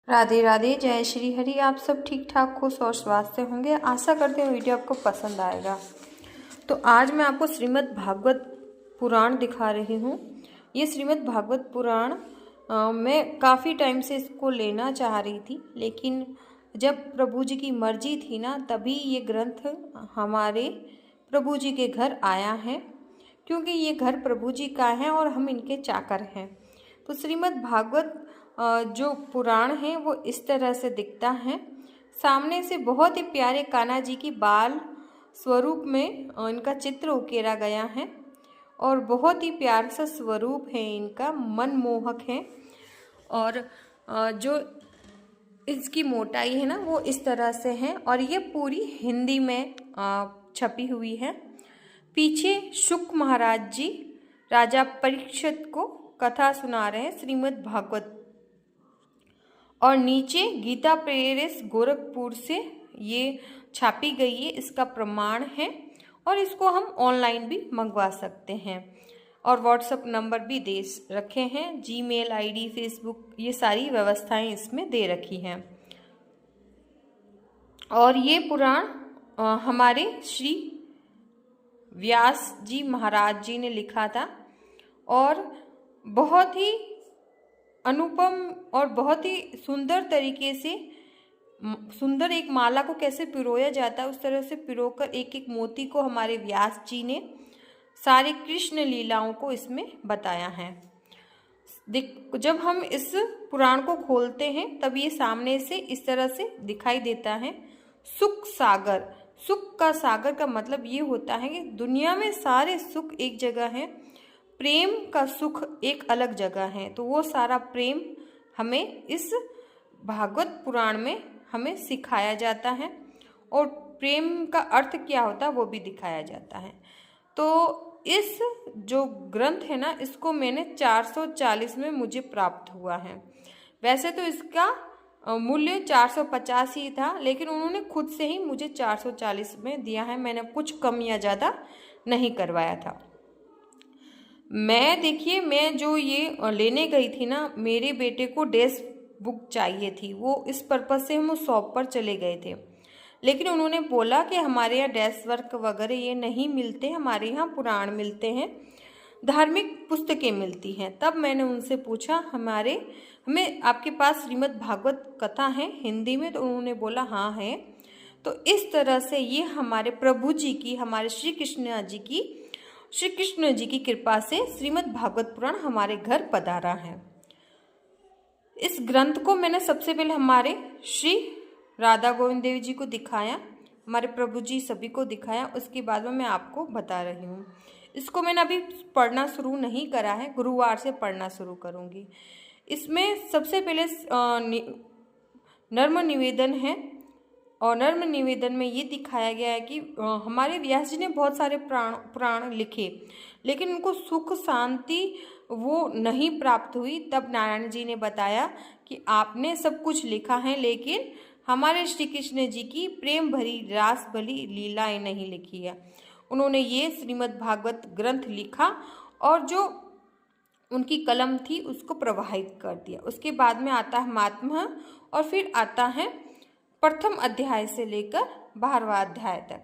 राधे राधे, जय श्री हरि। आप सब ठीक ठाक खुश और स्वस्थ होंगे। आशा करते हैं वीडियो आपको पसंद आएगा। तो आज मैं आपको श्रीमद् भागवत पुराण दिखा रही हूँ। ये श्रीमद् भागवत पुराण मैं काफ़ी टाइम से इसको लेना चाह रही थी, लेकिन जब प्रभु जी की मर्जी थी ना, तभी ये ग्रंथ हमारे प्रभु जी के घर आया है, क्योंकि ये घर प्रभु जी का है और हम इनके चाकर हैं। तो श्रीमद् भागवत जो पुराण है वो इस तरह से दिखता है। सामने से बहुत ही प्यारे कान्हा जी की बाल स्वरूप में इनका चित्र उकेरा गया है और बहुत ही प्यारा सा स्वरूप है इनका, मनमोहक है। और जो इसकी मोटाई है ना वो इस तरह से है और ये पूरी हिंदी में छपी हुई है। पीछे शुक महाराज जी राजा परीक्षित को कथा सुना रहे हैं श्रीमद् भागवत, और नीचे गीता प्रेस गोरखपुर से ये छापी गई है, इसका प्रमाण है। और इसको हम ऑनलाइन भी मंगवा सकते हैं और व्हाट्सएप नंबर भी दे रखे हैं, जीमेल आईडी, फेसबुक, ये सारी व्यवस्थाएं इसमें दे रखी हैं। और ये पुराण हमारे श्री व्यास जी महाराज जी ने लिखा था और बहुत ही अनुपम और बहुत ही सुंदर तरीके से, सुंदर एक माला को कैसे पिरोया जाता है उस तरह से पिरोकर एक एक मोती को हमारे व्यास जी ने सारे कृष्ण लीलाओं को इसमें बताया है। जब हम इस पुराण को खोलते हैं तब ये सामने से इस तरह से दिखाई देता है, सुख सागर। सुख का सागर का मतलब ये होता है कि दुनिया में सारे सुख एक जगह है, प्रेम का सुख एक अलग जगह है। तो वो सारा प्रेम हमें इस भागवत पुराण में हमें सिखाया जाता है और प्रेम का अर्थ क्या होता है वो भी दिखाया जाता है। तो इस जो ग्रंथ है ना, इसको मैंने 440 में मुझे प्राप्त हुआ है। वैसे तो इसका मूल्य 450 ही था, लेकिन उन्होंने खुद से ही मुझे 440 में दिया है। मैंने कुछ कम या ज़्यादा नहीं करवाया था। मैं जो ये लेने गई थी ना, मेरे बेटे को डेस्क बुक चाहिए थी, वो इस पर्पज़ से हम उस शॉप पर चले गए थे। लेकिन उन्होंने बोला कि हमारे यहाँ डेस्क वर्क वगैरह ये नहीं मिलते, हमारे यहाँ पुराण मिलते हैं, धार्मिक पुस्तकें मिलती हैं। तब मैंने उनसे पूछा हमें आपके पास श्रीमद् भागवत कथा है हिंदी में? तो उन्होंने बोला हाँ है। तो इस तरह से ये हमारे प्रभु जी की, हमारे श्री कृष्ण जी की कृपा से श्रीमद् भागवत पुराण हमारे घर पधारा है। इस ग्रंथ को मैंने सबसे पहले हमारे श्री राधा गोविंद देव जी को दिखाया, हमारे प्रभु जी सभी को दिखाया, उसके बाद में मैं आपको बता रही हूँ। इसको मैंने अभी पढ़ना शुरू नहीं करा है, गुरुवार से पढ़ना शुरू करूँगी। इसमें सबसे पहले नर्म निवेदन है और नर्म निवेदन में ये दिखाया गया है कि हमारे व्यास जी ने बहुत सारे पुराण लिखे, लेकिन उनको सुख शांति वो नहीं प्राप्त हुई। तब नारायण जी ने बताया कि आपने सब कुछ लिखा है, लेकिन हमारे श्री कृष्ण जी की प्रेम भरी रास भरी लीलाएं नहीं लिखी है। उन्होंने ये श्रीमद् भागवत ग्रंथ लिखा और जो उनकी कलम थी उसको प्रवाहित कर दिया। उसके बाद में आता है महात्मा और फिर आता है प्रथम अध्याय से लेकर 12वां अध्याय तक,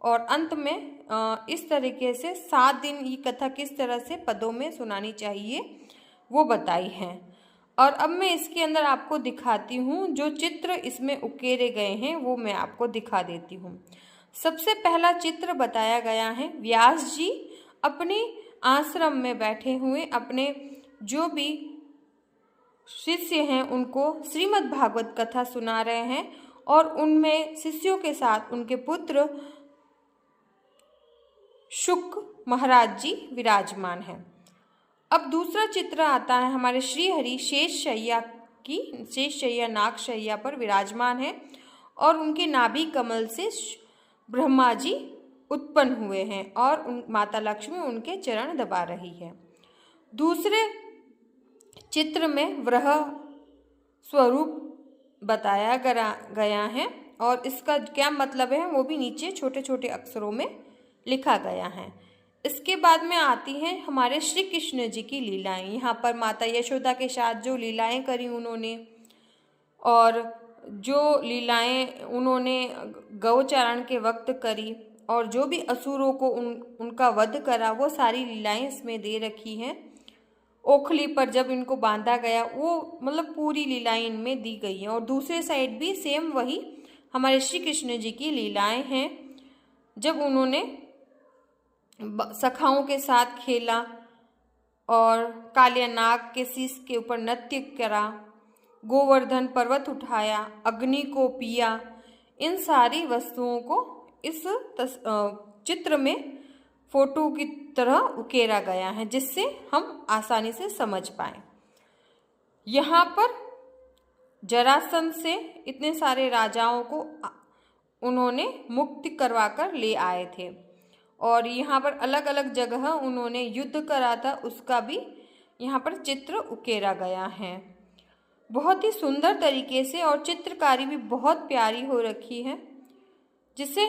और अंत में इस तरीके से 7 दिन ये कथा किस तरह से पदों में सुनानी चाहिए वो बताई है। और अब मैं इसके अंदर आपको दिखाती हूँ, जो चित्र इसमें उकेरे गए हैं वो मैं आपको दिखा देती हूँ। सबसे पहला चित्र बताया गया है, व्यास जी अपने आश्रम में बैठे हुए अपने जो भी शिष्य हैं उनको श्रीमद् भागवत कथा सुना रहे हैं और उनमें शिष्यों के साथ उनके पुत्र शुक महाराज जी विराजमान हैं। अब दूसरा चित्र आता है, हमारे श्री हरि शेष शैया नाग शैया पर विराजमान है और उनके नाभि कमल से ब्रह्मा जी उत्पन्न हुए हैं और माता लक्ष्मी उनके चरण दबा रही है। दूसरे चित्र में वराह स्वरूप बताया गया है और इसका क्या मतलब है वो भी नीचे छोटे छोटे अक्षरों में लिखा गया है। इसके बाद में आती हैं हमारे श्री कृष्ण जी की लीलाएं। यहाँ पर माता यशोदा के साथ जो लीलाएं करी उन्होंने, और जो लीलाएं उन्होंने गौचारण के वक्त करी और जो भी असुरों को उनका वध करा, वो सारी लीलाएं इसमें दे रखी हैं। ओखली पर जब इनको बांधा गया, वो मतलब पूरी लीलाएं इनमें दी गई हैं। और दूसरे साइड भी सेम वही हमारे श्री कृष्ण जी की लीलाएं हैं, जब उन्होंने सखाओं के साथ खेला और कालिया नाग के शीश के ऊपर नृत्य करा, गोवर्धन पर्वत उठाया, अग्नि को पिया। इन सारी वस्तुओं को इस चित्र में फोटो की तरह उकेरा गया है, जिससे हम आसानी से समझ पाए। यहाँ पर जरासंध से इतने सारे राजाओं को उन्होंने मुक्ति करवाकर ले आए थे और यहाँ पर अलग अलग जगह उन्होंने युद्ध करा था, उसका भी यहाँ पर चित्र उकेरा गया है बहुत ही सुंदर तरीके से। और चित्रकारी भी बहुत प्यारी हो रखी है, जिसे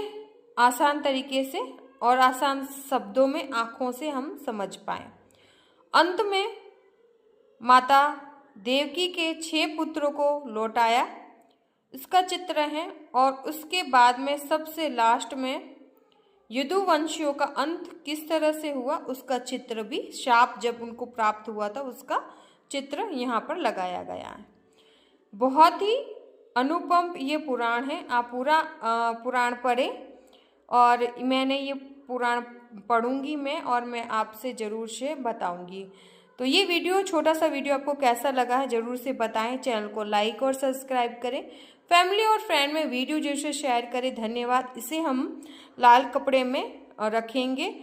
आसान तरीके से और आसान शब्दों में आँखों से हम समझ पाएं। अंत में माता देवकी के 6 पुत्रों को लौटाया, इसका चित्र है। और उसके बाद में सबसे लास्ट में यदुवंशियों का अंत किस तरह से हुआ, उसका चित्र भी, शाप जब उनको प्राप्त हुआ था उसका चित्र यहाँ पर लगाया गया है। बहुत ही अनुपम ये पुराण है। आप पूरा पुराण पढ़ें और मैंने ये पुराण पढ़ूंगी मैं, और मैं आपसे ज़रूर से बताऊंगी। तो ये वीडियो, छोटा सा वीडियो, आपको कैसा लगा है ज़रूर से बताएं। चैनल को लाइक और सब्सक्राइब करें, फैमिली और फ्रेंड में वीडियो जरूर से शेयर करें। धन्यवाद। इसे हम लाल कपड़े में रखेंगे